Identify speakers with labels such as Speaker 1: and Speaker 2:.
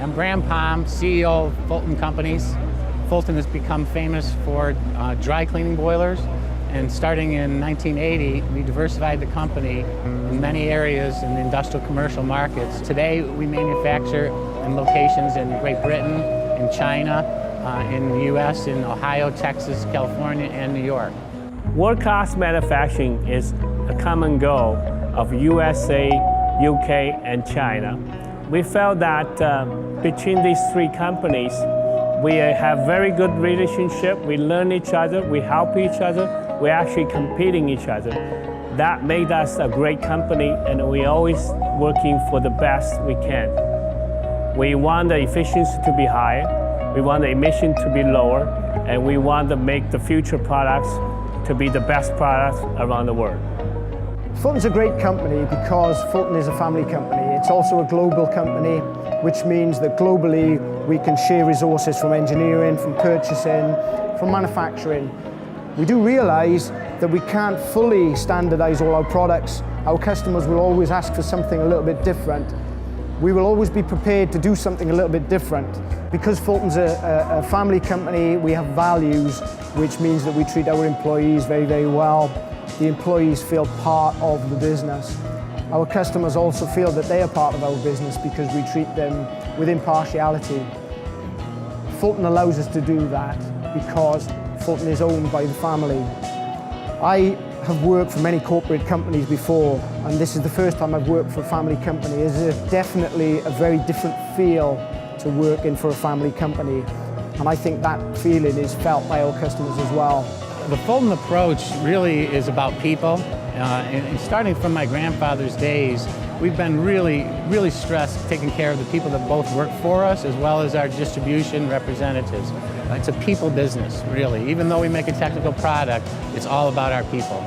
Speaker 1: I'm Bram Palm, CEO of Fulton Companies. Fulton has become famous for dry cleaning boilers, and starting in 1980, we diversified the company in many areas in the industrial commercial markets. Today, we manufacture in locations in Great Britain, in China, in the US, in Ohio, Texas, California, and New York.
Speaker 2: World-class manufacturing is a common goal of USA, UK, and China. We felt that between these three companies, we have very good relationship. We learn each other, we help each other, we're actually competing each other. That made us a great company, and we're always working for the best we can. We want the efficiency to be higher, we want the emission to be lower, and we want to make the future products to be the best products around the world.
Speaker 3: Fulton's a great company because Fulton is a family company. It's also a global company, which means that globally we can share resources from engineering, from purchasing, from manufacturing. We do realize that we can't fully standardize all our products. Our customers will always ask for something a little bit different. We will always be prepared to do something a little bit different. Because Fulton's a family company, we have values, which means that we treat our employees very, very well. The employees feel part of the business. Our customers also feel that they are part of our business because we treat them with impartiality. Fulton allows us to do that because Fulton is owned by the family. I have worked for many corporate companies before, and this is the first time I've worked for a family company. It's definitely a very different feel to working for a family company, and I think that feeling is felt by our customers as well.
Speaker 1: The Fulton approach really is about people, and starting from my grandfather's days, we've been really stressed taking care of the people that both work for us as well as our distribution representatives. It's a people business, really. Even though we make a technical product, it's all about our people.